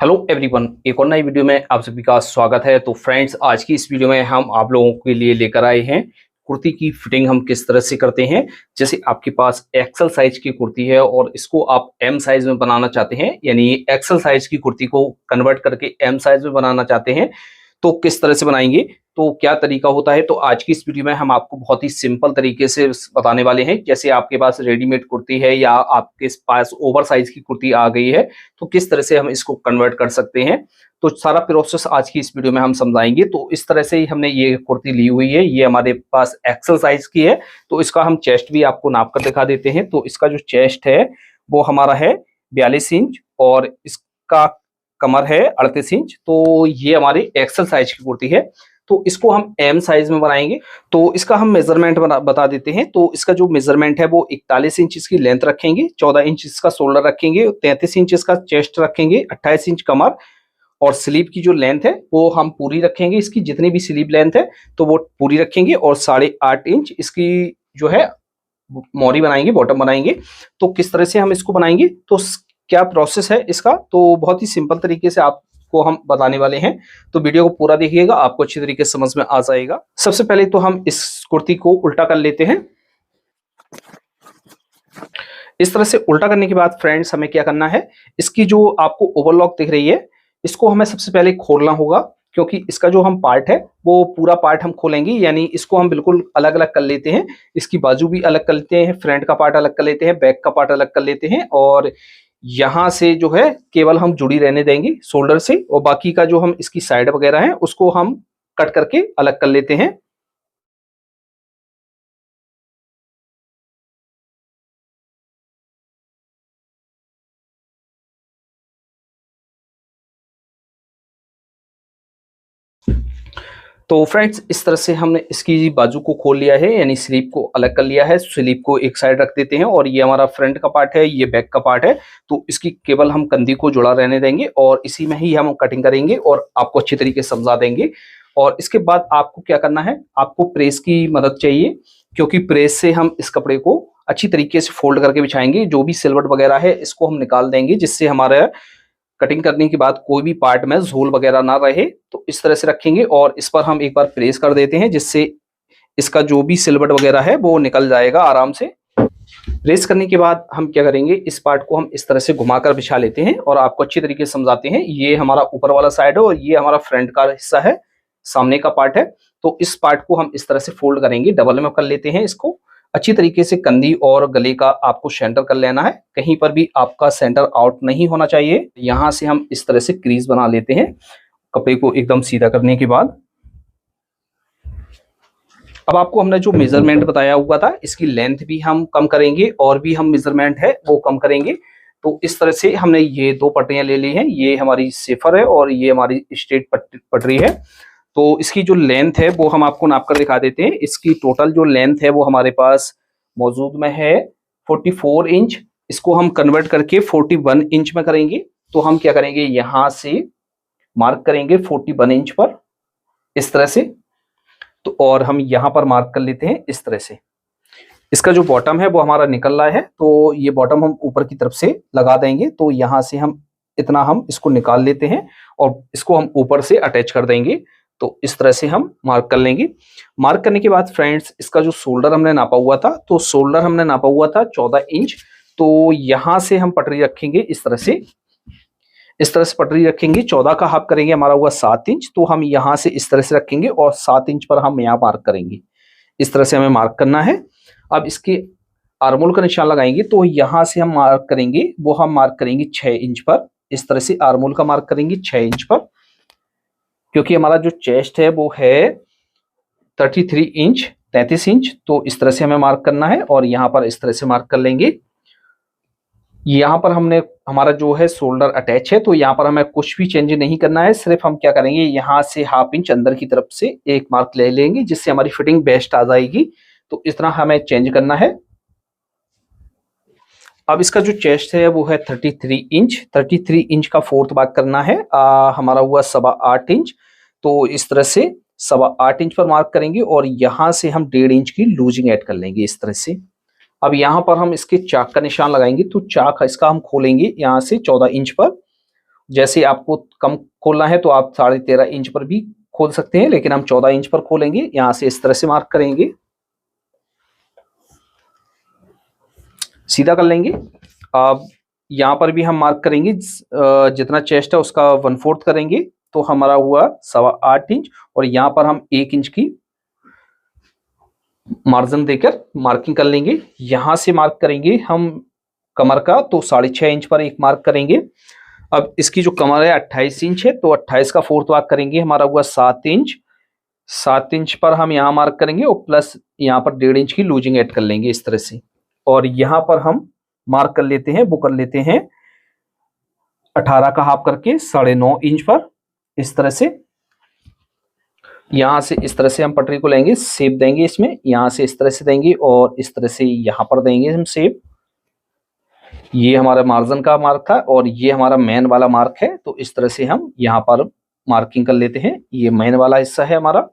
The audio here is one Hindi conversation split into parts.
हेलो एवरीवन, एक और नई वीडियो में आप सभी का स्वागत है। तो फ्रेंड्स, आज की इस वीडियो में हम आप लोगों के लिए लेकर आए हैं कुर्ती की फिटिंग हम किस तरह से करते हैं। जैसे आपके पास एक्सल साइज की कुर्ती है और इसको आप एम साइज में बनाना चाहते हैं, यानी एक्सल साइज की कुर्ती को कन्वर्ट करके एम साइज में बनाना चाहते हैं, तो किस तरह से बनाएंगे, तो क्या तरीका होता है। तो आज की इस वीडियो में हम आपको बहुत ही सिंपल तरीके से बताने वाले हैं। जैसे आपके पास रेडीमेड कुर्ती है या आपके पास ओवर साइज की कुर्ती आ गई है, तो किस तरह से हम इसको कन्वर्ट कर सकते हैं, तो सारा प्रोसेस आज की इस वीडियो में हम समझाएंगे। तो इस तरह से ही हमने ये कुर्ती ली हुई है, ये हमारे पास एक्सल साइज की है। तो इसका हम चेस्ट भी आपको नाप कर दिखा देते हैं। तो इसका जो चेस्ट है वो हमारा है 42 इंच और इसका कमर है 38 इंच। तो ये हमारी एक्सल साइज की कुर्ती है। तो इसको हम एम साइज में बनाएंगे। तो इसका हम मेजरमेंट बता देते हैं। तो इसका जो मेजरमेंट है वो 41 इंच इसकी लेंथ रखेंगे, 14 इंच इसका शोल्डर रखेंगे, 33 इंच इसका चेस्ट रखेंगे, 28 इंच कमर, और स्लीव की जो लेंथ है वो हम पूरी रखेंगे। इसकी जितनी भी स्लीव लेंथ है तो वो पूरी रखेंगे, और 8.5 इंच इसकी जो है मोरी बनाएंगे, बॉटम बनाएंगे। तो किस तरह से हम इसको बनाएंगे, तो क्या प्रोसेस है इसका, तो बहुत ही सिंपल तरीके से आपको हम बताने वाले हैं। तो वीडियो को पूरा देखिएगा, आपको अच्छी तरीके से समझ में आ जाएगा। सबसे पहले तो हम इस कुर्ती को उल्टा कर लेते हैं। इस तरह से उल्टा करने के बाद फ्रेंड्स हमें क्या करना है, इसकी जो आपको ओवरलॉक दिख रही है इसको हमें सबसे पहले खोलना होगा, क्योंकि इसका जो हम पार्ट है वो पूरा पार्ट हम खोलेंगे, यानी इसको हम बिल्कुल अलग अलग कर लेते हैं। इसकी बाजू भी अलग कर लेते हैं, फ्रंट का पार्ट अलग कर लेते हैं, बैक का पार्ट अलग कर लेते हैं, और यहाँ से जो है केवल हम जुड़ी रहने देंगे शोल्डर से, और बाकी का जो हम इसकी साइड वगैरह है उसको हम कट करके अलग कर लेते हैं। तो फ्रेंड्स, इस तरह से हमने इसकी बाजू को खोल लिया है, यानी स्लीव को अलग कर लिया है। स्लीव को एक साइड रख देते हैं, और ये हमारा फ्रंट का पार्ट है, ये बैक का पार्ट है। तो इसकी केवल हम कंधी को जुड़ा रहने देंगे, और इसी में ही हम कटिंग करेंगे और आपको अच्छी तरीके से समझा देंगे। और इसके बाद आपको क्या करना है, आपको प्रेस की मदद चाहिए, क्योंकि प्रेस से हम इस कपड़े को अच्छी तरीके से फोल्ड करके बिछाएंगे। जो भी सिलवट वगैरह है इसको हम निकाल देंगे, जिससे हमारा कटिंग करने के बाद कोई भी पार्ट में झोल वगैरह ना रहे। तो इस तरह से रखेंगे, और इस पर हम एक बार प्रेस कर देते हैं, जिससे इसका जो भी सिलवट वगैरह है वो निकल जाएगा आराम से। प्रेस करने के बाद हम क्या करेंगे, इस पार्ट को हम इस तरह से घुमाकर बिछा लेते हैं, और आपको अच्छी तरीके से समझाते हैं। ये हमारा ऊपर वाला साइड है और ये हमारा फ्रंट का हिस्सा है, सामने का पार्ट है। तो इस पार्ट को हम इस तरह से फोल्ड करेंगे, डबल में कर लेते हैं इसको अच्छी तरीके से। कंधी और गले का आपको सेंटर कर लेना है, कहीं पर भी आपका सेंटर आउट नहीं होना चाहिए। यहां से हम इस तरह से क्रीज बना लेते हैं कपड़े को एकदम सीधा करने के बाद। अब आपको हमने जो मेजरमेंट बताया हुआ था, इसकी लेंथ भी हम कम करेंगे, और भी हम मेजरमेंट है वो कम करेंगे। तो इस तरह से हमने ये दो पटरियां ले ली हैं, ये हमारी सेफर है और ये हमारी स्ट्रेट पटरी है। तो इसकी जो लेंथ है वो हम आपको नाप कर दिखा देते हैं। इसकी टोटल जो लेंथ है वो हमारे पास मौजूद में है 44 इंच। इसको हम कन्वर्ट करके 41 इंच में करेंगे। तो हम क्या करेंगे, यहां से मार्क करेंगे 41 इंच पर इस तरह से। तो और हम यहां पर मार्क कर लेते हैं इस तरह से। इसका जो बॉटम है वो हमारा निकल रहा है, तो ये बॉटम हम ऊपर की तरफ से लगा देंगे। तो यहां से हम इतना हम इसको निकाल लेते हैं, और इसको हम ऊपर से अटैच कर देंगे। तो इस तरह से हम मार्क कर लेंगे। मार्क करने के बाद फ्रेंड्स, इसका जो शोल्डर हमने नापा हुआ था, तो शोल्डर हमने नापा हुआ था 14 इंच। तो यहां से हम पटरी रखेंगे इस तरह से, इस तरह से पटरी रखेंगे। 14 का हाफ करेंगे, हमारा हुआ 7 इंच। तो हम यहां से इस तरह से रखेंगे, और 7 इंच पर हम यहाँ मार्क करेंगे। इस तरह से हमें मार्क करना है। अब इसके आर्मोल का निशान लगाएंगे, तो यहां से हम मार्क करेंगे, वो हम मार्क करेंगे 6 इंच पर। इस तरह से आर्मोल का मार्क करेंगे 6 इंच पर, क्योंकि हमारा जो चेस्ट है वो है 33 इंच, 33 इंच। तो इस तरह से हमें मार्क करना है, और यहाँ पर इस तरह से मार्क कर लेंगे। यहाँ पर हमने हमारा जो है शोल्डर अटैच है, तो यहाँ पर हमें कुछ भी चेंज नहीं करना है। सिर्फ हम क्या करेंगे, यहाँ से हाफ इंच अंदर की तरफ से एक मार्क ले लेंगे, जिससे हमारी फिटिंग बेस्ट आ जाएगी। तो इस तरह हमें चेंज करना है। अब इसका जो चेस्ट है वो है 33 इंच। 33 इंच का फोर्थ भाग करना है, हमारा हुआ 8.25 इंच। तो इस तरह से 8.25 इंच पर मार्क करेंगे, और यहां से हम 1.5 इंच की लूजिंग ऐड कर लेंगे इस तरह से। अब यहाँ पर हम इसके चाक का निशान लगाएंगे। तो चाक इसका हम खोलेंगे यहाँ से 14 इंच पर, जैसे आपको कम खोलना है तो आप 13.5 इंच पर भी खोल सकते हैं, लेकिन हम 14 इंच पर खोलेंगे। यहाँ से इस तरह से मार्क करेंगे, सीधा कर लेंगे। अब यहाँ पर भी हम मार्क करेंगे, जितना चेस्ट है उसका 1/4 करेंगे तो हमारा हुआ 8.25 इंच, और यहाँ पर हम 1 इंच की मार्जिन देकर मार्किंग कर लेंगे। यहां से मार्क करेंगे हम कमर का, तो 6.5 इंच पर एक मार्क करेंगे। अब इसकी जो कमर है 28 इंच है, तो 28 का 4th मार्क करेंगे, हमारा हुआ 7 इंच। 7 इंच पर हम यहाँ मार्क करेंगे और प्लस यहाँ पर 1.5 इंच की लूजिंग ऐड कर लेंगे इस तरह से। और यहाँ पर हम मार्क कर लेते हैं, वो कर लेते हैं 18 का हाफ करके 9.5 इंच पर इस तरह से। यहाँ से इस तरह से हम पटरी को लेंगे, शेप देंगे इसमें, यहाँ से इस तरह से देंगे और इस तरह से यहाँ पर देंगे हम शेप। ये हमारा मार्जिन का मार्क था और ये हमारा मेन वाला मार्क है, तो इस तरह से हम यहाँ पर मार्किंग कर लेते हैं। ये मेन वाला हिस्सा है हमारा,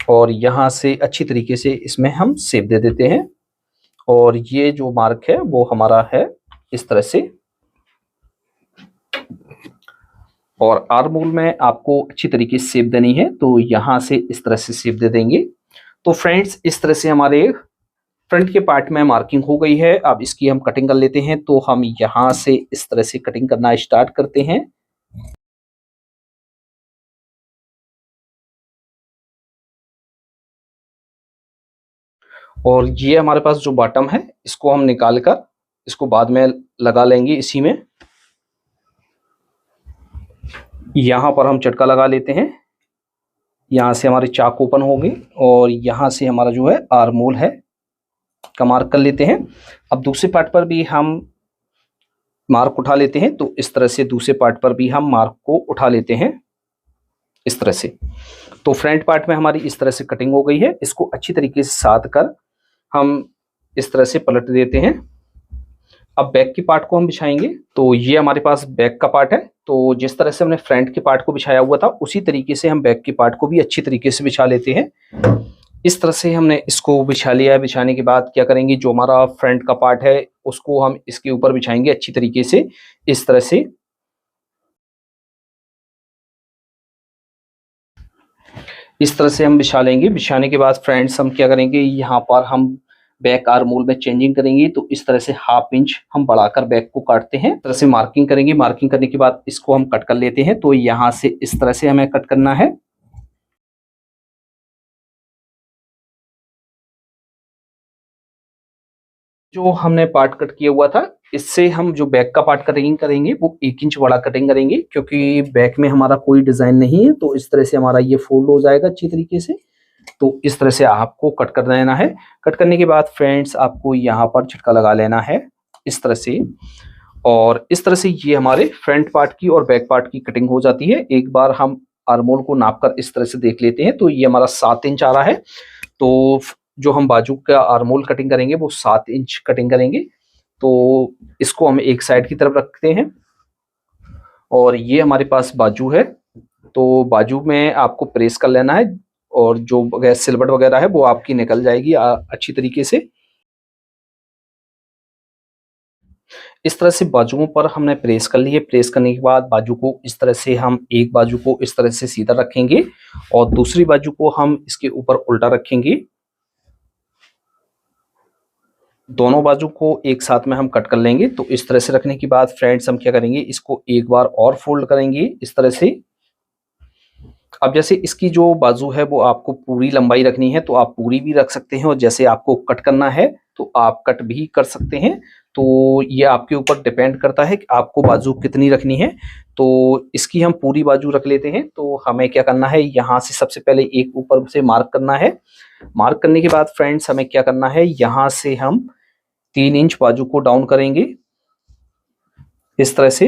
और यहाँ से अच्छी तरीके से इसमें हम शेप दे देते हैं। और ये जो मार्क है वो हमारा है इस तरह से। और आर्म होल में आपको अच्छी तरीके से शेप देनी है, तो यहाँ से इस तरह से शेप दे देंगे। तो फ्रेंड्स, इस तरह से हमारे फ्रंट के पार्ट में मार्किंग हो गई है। अब इसकी हम कटिंग कर लेते हैं। तो हम यहाँ से इस तरह से कटिंग करना स्टार्ट करते हैं। और ये हमारे पास जो बॉटम है इसको हम निकाल कर इसको बाद में लगा लेंगे इसी में। यहाँ पर हम चटका लगा लेते हैं, यहाँ से हमारे चाक ओपन होंगे और यहाँ से हमारा जो है आर्म होल है का मार्क कर लेते हैं। अब दूसरे पार्ट पर भी हम मार्क उठा लेते हैं, तो इस तरह से दूसरे पार्ट पर भी हम मार्क को उठा लेते हैं इस तरह से। तो फ्रंट पार्ट में हमारी इस तरह से कटिंग हो गई है। इसको अच्छी तरीके से साध कर हम इस तरह से पलट देते हैं। अब बैक की पार्ट को हम बिछाएंगे। तो ये हमारे पास बैक का पार्ट है, तो जिस तरह से हमने फ्रंट के पार्ट को बिछाया हुआ था उसी तरीके से हम बैक की पार्ट को भी अच्छी तरीके से बिछा लेते हैं। इस तरह से हमने इसको बिछा लिया है। बिछाने के बाद क्या करेंगे, जो हमारा फ्रंट का पार्ट है उसको हम इसके ऊपर बिछाएंगे अच्छी तरीके से इस तरह से। इस तरह से हम बिछा लेंगे। बिछाने के बाद फ्रेंड्स हम क्या करेंगे, यहाँ पर हम बैक आर्म होल में चेंजिंग करेंगे। तो इस तरह से 1/2 इंच हम बढ़ाकर बैक को काटते हैं। इस तरह से मार्किंग करेंगे। मार्किंग करने के बाद इसको हम कट कर लेते हैं। तो यहाँ से इस तरह से हमें कट करना है। जो हमने पार्ट कट किया हुआ था इससे हम जो बैक का पार्ट कटिंग करेंगे वो 1 इंच बड़ा कटिंग करेंगे, क्योंकि बैक में हमारा कोई डिजाइन नहीं है। तो इस तरह से हमारा ये फोल्ड हो जाएगा अच्छी तरीके से। तो इस तरह से आपको कट कर लेना है। कट करने के बाद फ्रेंड्स आपको यहाँ पर झटका लगा लेना है इस तरह से। और इस तरह से ये हमारे फ्रंट पार्ट की और बैक पार्ट की कटिंग हो जाती है। एक बार हम आर्म होल को नाप कर इस तरह से देख लेते हैं। तो ये हमारा 7 इंच आ रहा है। तो जो हम बाजू का आर्म होल कटिंग करेंगे वो 7 इंच कटिंग करेंगे। तो इसको हम एक साइड की तरफ रखते हैं। और ये हमारे पास बाजू है, तो बाजू में आपको प्रेस कर लेना है और जो सिलवट वगैरह है वो आपकी निकल जाएगी अच्छी तरीके से। इस तरह से बाजुओं पर हमने प्रेस कर ली है। प्रेस करने के बाद बाजू को इस तरह से हम एक बाजू को इस तरह से सीधा रखेंगे और दूसरी बाजू को हम इसके ऊपर उल्टा रखेंगे। दोनों बाजू को एक साथ में हम कट कर लेंगे। तो इस तरह से रखने के बाद फ्रेंड्स हम क्या करेंगे, इसको एक बार और फोल्ड करेंगे इस तरह से। अब जैसे इसकी जो बाजू है वो आपको पूरी लंबाई रखनी है तो आप पूरी भी रख सकते हैं, और जैसे आपको कट करना है तो आप कट भी कर सकते हैं। तो ये आपके ऊपर डिपेंड करता है कि आपको बाजू कितनी रखनी है। तो इसकी हम पूरी बाजू रख लेते हैं। तो हमें क्या करना है, यहाँ से सबसे पहले एक ऊपर से मार्क करना है। मार्क करने के बाद फ्रेंड्स हमें क्या करना है, यहाँ से हम 3 इंच बाजू को डाउन करेंगे इस तरह से।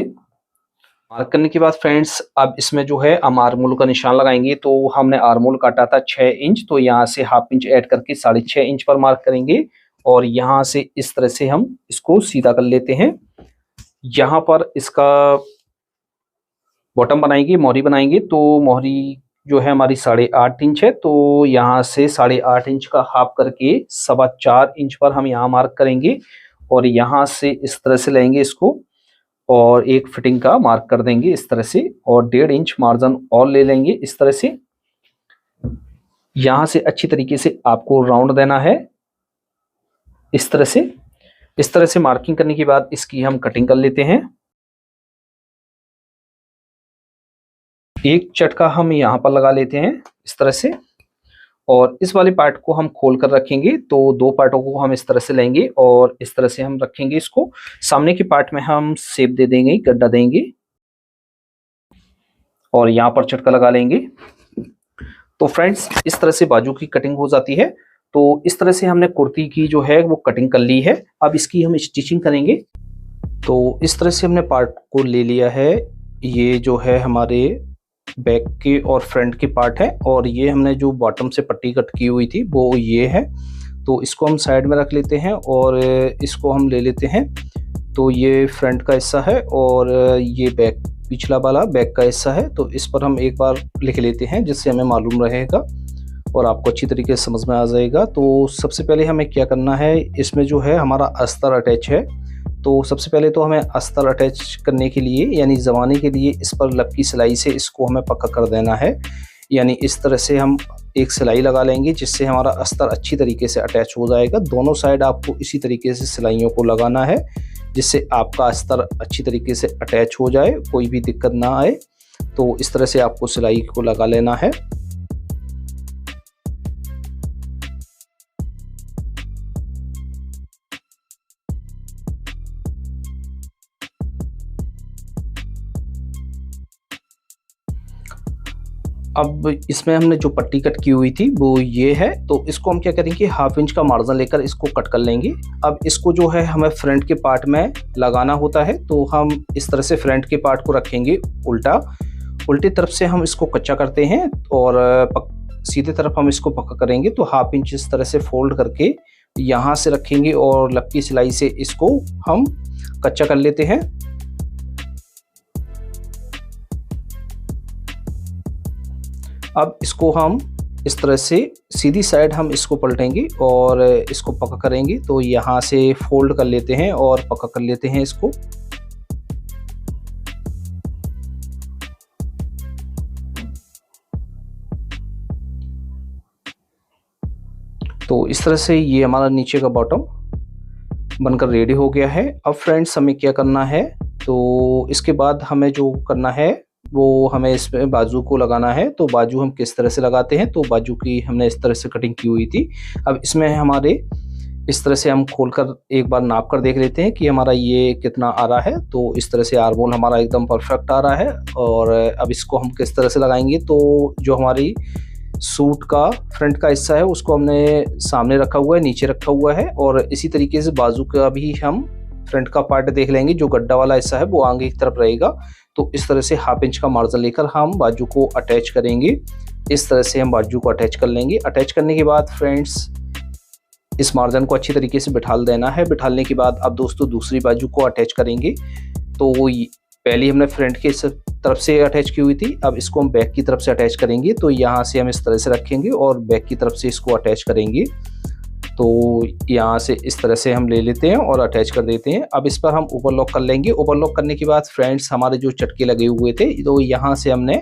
मार्क करने के बाद फ्रेंड्स अब इसमें जो है हम आर्म होल का निशान लगाएंगे। तो हमने आर्म होल काटा था 6 इंच, तो यहाँ से 1/2 इंच ऐड करके 6.5 इंच पर मार्क करेंगे। और यहाँ से इस तरह से हम इसको सीधा कर लेते हैं। यहाँ पर इसका बॉटम बनाएंगे, मोहरी बनाएंगे। तो मोहरी जो है हमारी 8.5 इंच है, तो यहाँ से 8.5 इंच का हाफ करके 4.25 इंच पर हम यहाँ मार्क करेंगे। और यहाँ से इस तरह से लेंगे इसको और एक फिटिंग का मार्क कर देंगे इस तरह से, और 1.5 इंच मार्जिन और ले लेंगे इस तरह से। यहां से अच्छी तरीके से आपको राउंड देना है इस तरह से। इस तरह से मार्किंग करने के बाद इसकी हम कटिंग कर लेते हैं। एक चटका हम यहाँ पर लगा लेते हैं इस तरह से, और इस वाले पार्ट को हम खोल कर रखेंगे। तो 2 पार्टों को हम इस तरह से लेंगे और इस तरह से हम रखेंगे इसको। सामने के पार्ट में हम शेप दे देंगे, गड्ढा देंगे और यहाँ पर चटका लगा लेंगे। तो फ्रेंड्स, इस तरह से बाजू की कटिंग हो जाती है। तो इस तरह से हमने कुर्ती की जो है वो कटिंग कर ली है। अब इसकी हम स्टिचिंग करेंगे। तो इस तरह से हमने पार्ट को ले लिया है। ये जो है हमारे बैक के और फ्रंट के पार्ट है, और ये हमने जो बॉटम से पट्टी कट की हुई थी वो ये है। तो इसको हम साइड में रख लेते हैं और इसको हम ले लेते हैं। तो ये फ्रंट का हिस्सा है और ये बैक, पिछला वाला बैक का हिस्सा है। तो इस पर हम एक बार लिख लेते हैं जिससे हमें मालूम रहेगा और आपको अच्छी तरीके से समझ में आ जाएगा। तो सबसे पहले हमें क्या करना है, इसमें जो है हमारा अस्तर अटैच है। तो सबसे पहले तो हमें अस्तर अटैच करने के लिए, यानी जमाने के लिए, इस पर लपकी सिलाई से इसको हमें पक्का कर देना है। यानी इस तरह से हम एक सिलाई लगा लेंगे जिससे हमारा अस्तर अच्छी तरीके से अटैच हो जाएगा। दोनों साइड आपको इसी तरीके से सिलाइयों को लगाना है जिससे आपका अस्तर अच्छी तरीके से अटैच हो जाए, कोई भी दिक्कत ना आए। तो इस तरह से आपको सिलाई को लगा लेना है। अब इसमें हमने जो पट्टी कट की हुई थी वो ये है। तो इसको हम क्या करेंगे, 1/2 इंच का मार्जिन लेकर इसको कट कर लेंगे। अब इसको जो है हमें फ्रंट के पार्ट में लगाना होता है। तो हम इस तरह से फ्रंट के पार्ट को रखेंगे उल्टा, उल्टी तरफ से हम इसको कच्चा करते हैं और सीधे तरफ हम इसको पक्का करेंगे। तो 1/2 इंच इस तरह से फोल्ड करके यहाँ से रखेंगे और लपकी सिलाई से इसको हम कच्चा कर लेते हैं। अब इसको हम इस तरह से सीधी साइड हम इसको पलटेंगे और इसको पक्का करेंगे। तो यहाँ से फोल्ड कर लेते हैं और पक्का कर लेते हैं इसको। तो इस तरह से ये हमारा नीचे का बॉटम बनकर रेडी हो गया है। अब फ्रेंड्स, हमें क्या करना है, तो इसके बाद हमें जो करना है वो हमें इसमें बाजू को लगाना है। तो बाजू हम किस तरह से लगाते हैं, तो बाजू की हमने इस तरह से कटिंग की हुई थी। अब इसमें हमारे इस तरह से हम खोलकर एक बार नाप कर देख लेते हैं कि हमारा ये कितना आ रहा है। तो इस तरह से आर्म होल हमारा एकदम परफेक्ट आ रहा है। और अब इसको हम किस तरह से लगाएंगे, तो जो हमारी सूट का फ्रंट का हिस्सा है उसको हमने सामने रखा हुआ है, नीचे रखा हुआ है, और इसी तरीके से बाजू का भी हम फ्रंट का पार्ट देख लेंगे। जो गड्ढा वाला हिस्सा है वो आगे की तरफ रहेगा। तो इस तरह से 1/2 इंच का मार्जिन लेकर हम बाजू को अटैच करेंगे। इस तरह से हम बाजू को अटैच कर लेंगे। अटैच करने के बाद फ्रेंड्स, इस मार्जिन को अच्छी तरीके से बिठाल देना है। बिठालने के बाद अब दोस्तों दूसरी बाजू को अटैच करेंगे। तो वो पहले हमने फ्रंट की तरफ से अटैच की हुई थी, अब इसको हम बैक की तरफ से अटैच करेंगे। तो यहाँ से हम इस तरह से रखेंगे और बैक की तरफ से इसको अटैच करेंगे। तो यहाँ से इस तरह से हम ले लेते हैं और अटैच कर देते हैं। अब इस पर हम ओवरलॉक कर लेंगे। ओवरलॉक करने के बाद फ्रेंड्स, हमारे जो चटके लगे हुए थे तो यहाँ से हमने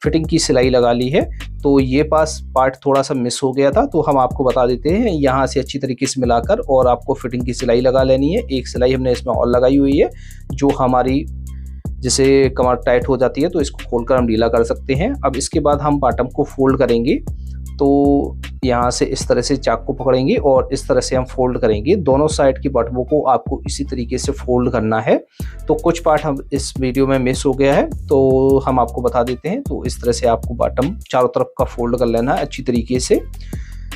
फिटिंग की सिलाई लगा ली है। तो ये पार्ट थोड़ा सा मिस हो गया था, तो हम आपको बता देते हैं। यहाँ से अच्छी तरीके से मिलाकर और आपको फिटिंग की सिलाई लगा लेनी है। एक सिलाई हमने इसमें और लगाई हुई है, जो हमारी जैसे कमर टाइट हो जाती है तो इसको खोलकर हम ढीला कर सकते हैं। अब इसके बाद हम बॉटम को फोल्ड करेंगे। तो यहाँ से इस तरह से चाक को पकड़ेंगे और इस तरह से हम फोल्ड करेंगे। दोनों साइड की बॉटमों को आपको इसी तरीके से फोल्ड करना है। तो कुछ पार्ट हम इस वीडियो में मिस हो गया है तो हम आपको बता देते हैं। तो इस तरह से आपको बॉटम चारों तरफ का फोल्ड कर लेना है अच्छी तरीके से।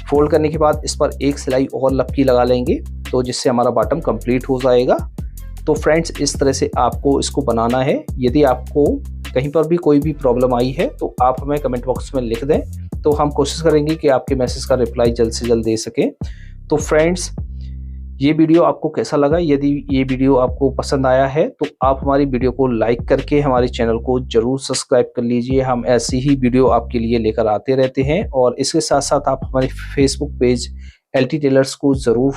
फोल्ड करने के बाद इस पर एक सिलाई और लपकी लगा लेंगे, तो जिससे हमारा बॉटम कंप्लीट हो जाएगा। तो फ्रेंड्स, इस तरह से आपको इसको बनाना है। यदि आपको कहीं पर भी कोई भी प्रॉब्लम आई है तो आप हमें कमेंट बॉक्स में लिख दें, तो हम कोशिश करेंगे कि आपके मैसेज का रिप्लाई जल्द से जल्द दे सकें। तो फ्रेंड्स, ये वीडियो आपको कैसा लगा? यदि ये वीडियो आपको पसंद आया है तो आप हमारी वीडियो को लाइक करके हमारे चैनल को जरूर सब्सक्राइब कर लीजिए। हम ऐसी ही वीडियो आपके लिए लेकर आते रहते हैं। और इसके साथ साथ आप हमारे फेसबुक पेज LT टेलर्स को ज़रूर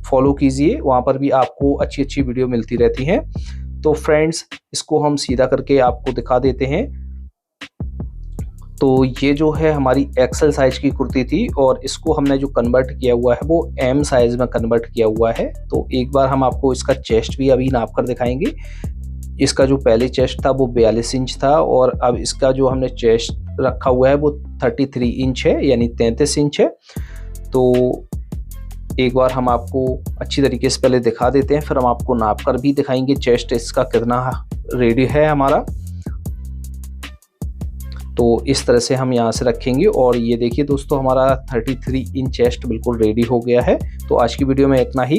फॉलो कीजिए, वहाँ पर भी आपको अच्छी अच्छी वीडियो मिलती रहती हैं। तो फ्रेंड्स इसको हम सीधा करके आपको दिखा देते हैं। तो ये जो है हमारी एक्सेल साइज की कुर्ती थी और इसको हमने जो कन्वर्ट किया हुआ है वो एम साइज में कन्वर्ट किया हुआ है। तो एक बार हम आपको इसका चेस्ट भी अभी नाप कर दिखाएंगे। इसका जो पहले चेस्ट था वो 42 इंच था और अब इसका जो हमने चेस्ट रखा हुआ है वो 33 इंच है, यानी 33 इंच है। तो एक बार हम आपको अच्छी तरीके से पहले दिखा देते हैं, फिर हम आपको नाप कर भी दिखाएंगे चेस्ट इसका कितना रेडी है हमारा। तो इस तरह से हम यहाँ से रखेंगे और ये देखिए दोस्तों हमारा 33 इंच चेस्ट बिल्कुल रेडी हो गया है। तो आज की वीडियो में इतना ही।